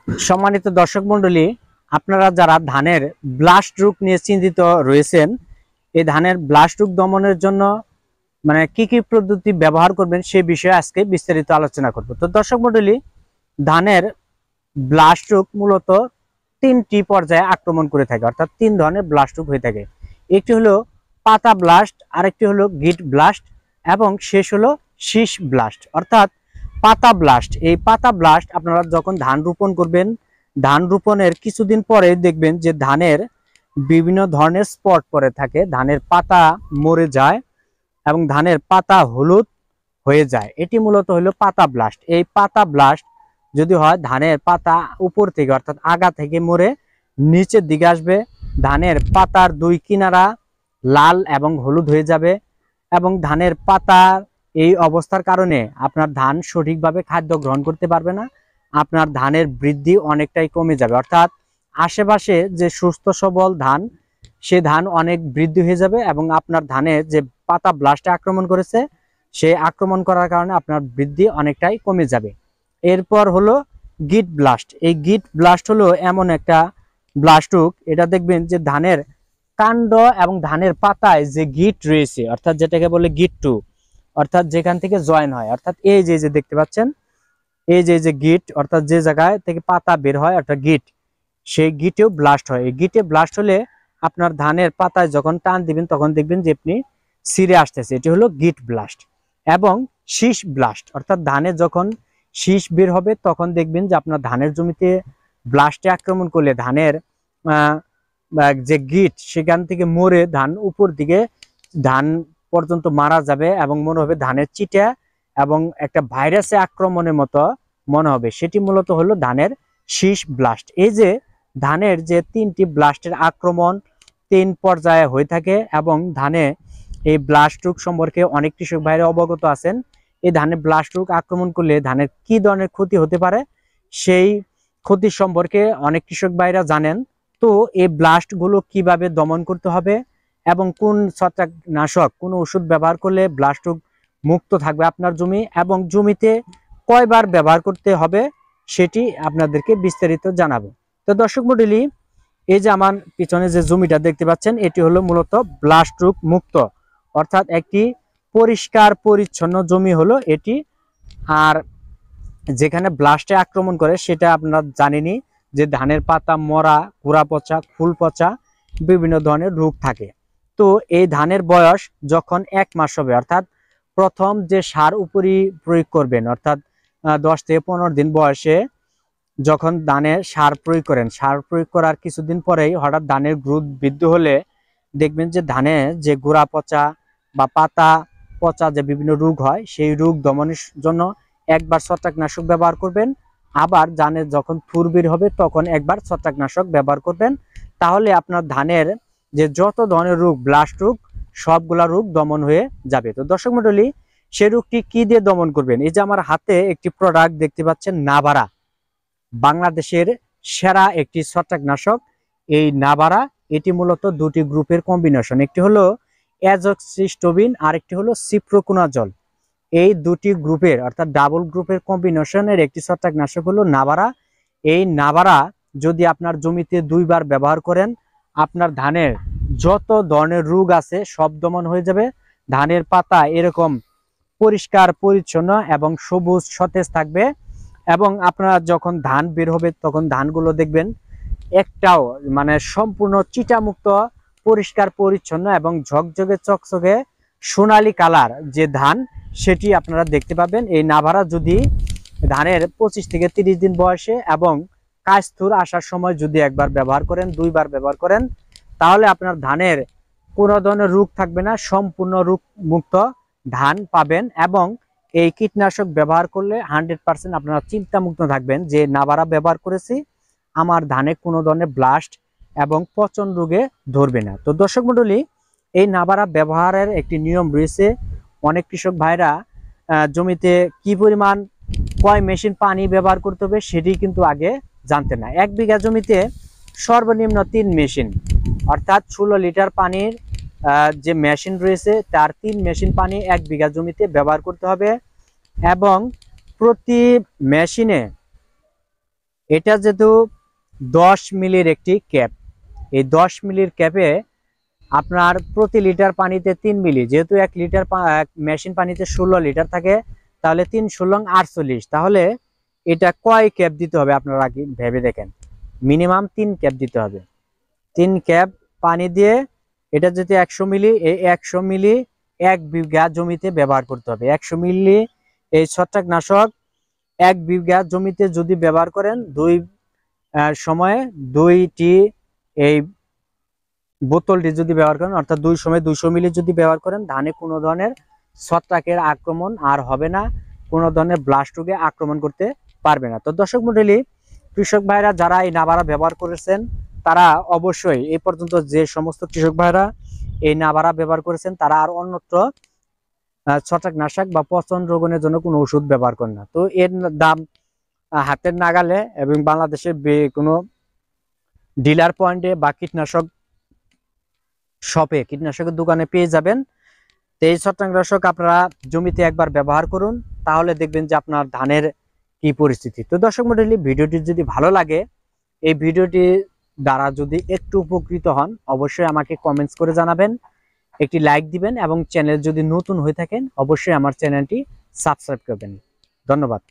সম্মানিত দর্শক মণ্ডলী, আপনারা যারা ধানের ব্লাস্ট রোগ নিয়ে চিন্তিত রয়েছেন, এই ধানের ব্লাস্ট রোগ দমনের জন্য মানে কি কি পদ্ধতি ব্যবহার করবেন সে বিষয়ে আজকে বিস্তারিত আলোচনা করব। তো দর্শক মণ্ডলী, ধানের ব্লাস্ট রোগ মূলত তিনটি পর্যায়ে আক্রমণ করে থাকে, অর্থাৎ তিন ধরনের ব্লাস্ট রোগ হয়ে থাকে। একটি হলো পাতা ব্লাস্ট, আরেকটি হলো গিট ব্লাস্ট এবং শেষ হলো শীষ ব্লাস্ট। অর্থাৎ পাতা ব্লাস্ট, এই পাতা ব্লাস্ট আপনারা যখন ধান রোপণ করবেন, ধান রোপণের কিছুদিন পরে দেখবেন যে ধানের বিভিন্ন ধরনের স্পট পড়ে থাকে, ধানের পাতা মরে যায় এবং ধানের পাতা হলুদ হয়ে যায়। এটি মূলত হলো পাতা ব্লাস্ট। এই পাতা ব্লাস্ট যদি হয়, ধানের পাতা উপর থেকে অর্থাৎ আগা থেকে মরে নিচের দিকে আসবে, ধানের পাতার দুই কিনারা লাল এবং হলুদ হয়ে যাবে এবং ধানের পাতার এই অবস্থার কারণে আপনার ধান সঠিকভাবে খাদ্য গ্রহণ করতে পারবে না, আপনার ধানের বৃদ্ধি অনেকটাই কমে যাবে। অর্থাৎ আশেপাশে যে সুস্থ সবল ধান, সে ধান অনেক বৃদ্ধি হয়ে যাবে এবং আপনার ধানের যে পাতা ব্লাস্টে আক্রমণ করেছে, সে আক্রমণ করার কারণে আপনার বৃদ্ধি অনেকটাই কমে যাবে। এরপর হলো গিট ব্লাস্ট। এই গিট ব্লাস্ট হলো এমন একটা ব্লাস্ট রোগ, এটা দেখবেন যে ধানের কাণ্ড এবং ধানের পাতায় যে গিট রয়েছে, অর্থাৎ যেটাকে বলে গিট টু, অর্থাৎ যেখান থেকে জয়েন হয়, অর্থাৎ এই যে দেখতে পাচ্ছেন, এই যে গিট, অর্থাৎ যে জায়গায় থেকে পাতা বের হয় অর্থাৎ গিট, সেই গিটেও ব্লাস্ট হয়। এই গিটে ব্লাস্ট হলে আপনার ধানের পাতায় যখন টান দিবেন তখন দেখবেন যে আপনি ছিঁড়ে আসতেছে, এটি হলো গিট ব্লাস্ট। এবং শীষ ব্লাস্ট, অর্থাৎ ধানে যখন শীষ বের হবে তখন দেখবেন যে আপনার ধানের জমিতে ব্লাস্টে আক্রমণ করলে ধানের যে গিট সেখান থেকে মরে ধান উপর দিকে ধান পর্যন্ত মারা যাবে এবং মনে হবে ধানের চিটা এবং একটা ভাইরাসে আক্রমণের মতো মনে হবে, সেটি মূলত হলো ধানের শীষ ব্লাস্ট। এই যে ধানের যে তিনটি ব্লাস্টের আক্রমণ তিন পর্যায়ে হয়ে থাকে এবং ধানে এই ব্লাস্ট রোগ সম্পর্কে অনেক কৃষক ভাইরা অবগত আছেন। এই ধানে ব্লাস্ট রোগ আক্রমণ করলে ধানের কি ধরনের ক্ষতি হতে পারে সেই ক্ষতি সম্পর্কে অনেক কৃষক ভাইরা জানেন। তো এই ব্লাস্ট গুলো কিভাবে দমন করতে হবে এবং কোন ছত্রাকনাশক কোন ওষুধ ব্যবহার করলে ব্লাস্ট রোগ মুক্ত থাকবে আপনার জমি এবং জমিতে কয়বার ব্যবহার করতে হবে সেটি আপনাদেরকে বিস্তারিত জানাবো। তো দর্শক মণ্ডলী, এই যে আমার পিছনে যে জমিটা দেখতে পাচ্ছেন, এটি হলো মূলত ব্লাস্ট রোগ মুক্ত, অর্থাৎ একটি পরিষ্কার পরিচ্ছন্ন জমি হলো এটি। আর যেখানে ব্লাস্টে আক্রমণ করে সেটা আপনারা জানেনই যে ধানের পাতা মরা, গোড়া পচা, ফুল পচা, বিভিন্ন ধরনের রোগ থাকে। তো এই ধানের বয়স যখন 1 মাস হবে, অর্থাৎ প্রথম যে সার উপরি প্রয়োগ করবেন, অর্থাৎ 10 থেকে 15 দিন বয়সে যখন ধানে সার প্রয়োগ করেন, সার প্রয়োগ করার কিছুদিন পরেই হঠাৎ ধানের গ্রোথ বৃদ্ধি হলে দেখবেন যে ধানে যে গোড়া পচা বা পাতা পচা যে বিভিন্ন রোগ হয়, সেই রোগ দমনের জন্য একবার ছত্রাকনাশক ব্যবহার করবেন, আবার ধানের যখন ফুল বের হবে তখন একবার ছত্রাকনাশক ব্যবহার করবেন। তাহলে আপনার ধানের যে যত ধরনের রোগ, ব্লাস্ট রোগ, সবগুলা রোগ দমন হয়ে যাবে। তো দর্শক মণ্ডলী, সেই রোগটি কি দিয়ে দমন করবেন? এই যে আমার হাতে একটি প্রোডাক্ট দেখতে পাচ্ছেন, নাভারা, বাংলাদেশের সেরা একটি ছত্রাকনাশক এই নাভারা। এটি মূলত দুটি গ্রুপের কম্বিনেশন, একটি হলো অ্যাজোক্সিস্টোবিন আর একটি হলো সিপ্রোকুনাজল। এই দুটি গ্রুপের অর্থাৎ ডাবল গ্রুপের কম্বিনেশনের একটি ছত্রাকনাশক হলো নাভারা। এই নাভারা যদি আপনার জমিতে 2 বার ব্যবহার করেন, আপনার ধানের যত ধরনের রোগ আছে সব দমন হয়ে যাবে। ধানের পাতা এরকম পরিষ্কার পরিচ্ছন্ন এবং সবুজ সতেজ থাকবে এবং আপনারা যখন ধান বের হবে তখন ধানগুলো দেখবেন একটাও মানে সম্পূর্ণ চিটামুক্ত, পরিষ্কার পরিচ্ছন্ন এবং ঝকঝকে চকচকে সোনালী কালার যে ধান, সেটি আপনারা দেখতে পাবেন। এই নাভারা যদি ধানের 25 থেকে 30 দিন বয়সে এবং কাজথুর আসার সময় যদি একবার ব্যবহার করেন, 2 বার ব্যবহার করেন, তাহলে আপনার ধানের কোনো ধরনের রোগ থাকবে না, সম্পূর্ণ রোগ মুক্ত ধান পাবেন। এবং এই কীটনাশক ব্যবহার করলে 100% আপনারা চিন্তামুক্ত থাকবেন যে নাভারা ব্যবহার করেছি, আমার ধানে কোনো ধরনের ব্লাস্ট এবং পচন রোগে ধরবে না। তো দর্শক মণ্ডলী, এই নাভারা ব্যবহারের একটি নিয়ম রয়েছে। অনেক কৃষক ভাইরা জমিতে কি পরিমাণ কয় মেশিন পানি ব্যবহার করতে হবে সেটি কিন্তু আগে জানতেন না। 1 বিঘা জমিতে সর্বনিম্ন 3 মেশিন, অর্থাৎ 16 লিটার পানির যে মেশিন রয়েছে তার 3 মেশিন পানি 1 বিঘা জমিতে ব্যবহার করতে হবে এবং প্রতি মেশিনে এটা যেহেতু 10 মিলির একটি ক্যাপ, এই 10 মিলির ক্যাপে আপনার প্রতি লিটার পানিতে 3 মিলি, যেহেতু 1 লিটার মেশিন পানিতে 16 লিটার থাকে, তাহলে 3 16 48, তাহলে এটা কয় ক্যাপ দিতে হবে আপনারা কি ভেবে দেখেন। মিনিমাম 3 ক্যাপ দিতে হবে। 3 ক্যাপ পানি দিয়ে এটা যদি 100 মিলি, এই 100 মিলি 1 বিঘা জমিতে ব্যবহার করতে হবে। 100 মিলি এই ছত্রাকনাশক 1 বিঘা জমিতে যদি ব্যবহার করেন, সময়ে 2টি এই বোতলটি যদি ব্যবহার করেন, অর্থাৎ 2 সময় 200 মিলি যদি ব্যবহার করেন, ধানে কোনো ধরনের ছত্রাকের আক্রমণ আর হবে না, কোনো ধরনের ব্লাস্ট রোগে আক্রমণ করতে পারবে না। তো দর্শক মণ্ডলী, কৃষক ভাইরা যারা এই নাভারা ব্যবহার করেছেন, তারা অবশ্যই এই পর্যন্ত যে সমস্ত কৃষক ভাইরা এই নাভারা ব্যবহার করেছেন, তারা আর অন্যত্র ছত্রাকনাশক বা পচন রোগনের জন্য কোনো ওষুধ ব্যবহার করেন না। তো এর দাম হাতের নাগালে এবং বাংলাদেশের কোনো ডিলার পয়েন্টে বা কীটনাশক শপে, কীটনাশকের দোকানে পেয়ে যাবেন। তো এই ছত্রাকনাশক আপনারা জমিতে একবার ব্যবহার করুন, তাহলে দেখবেন যে আপনার ধানের কি পরিস্থিতি। তো দর্শক মণ্ডলী, ভিডিওটি যদি ভালো লাগে, এই ভিডিওটি দ্বারা যদি একটু উপকৃত হন, অবশ্যই আমাকে কমেন্টস করে জানাবেন, একটি লাইক দিবেন এবং চ্যানেল যদি নতুন হয়ে থাকেন অবশ্যই আমার চ্যানেলটি সাবস্ক্রাইব করবেন। ধন্যবাদ।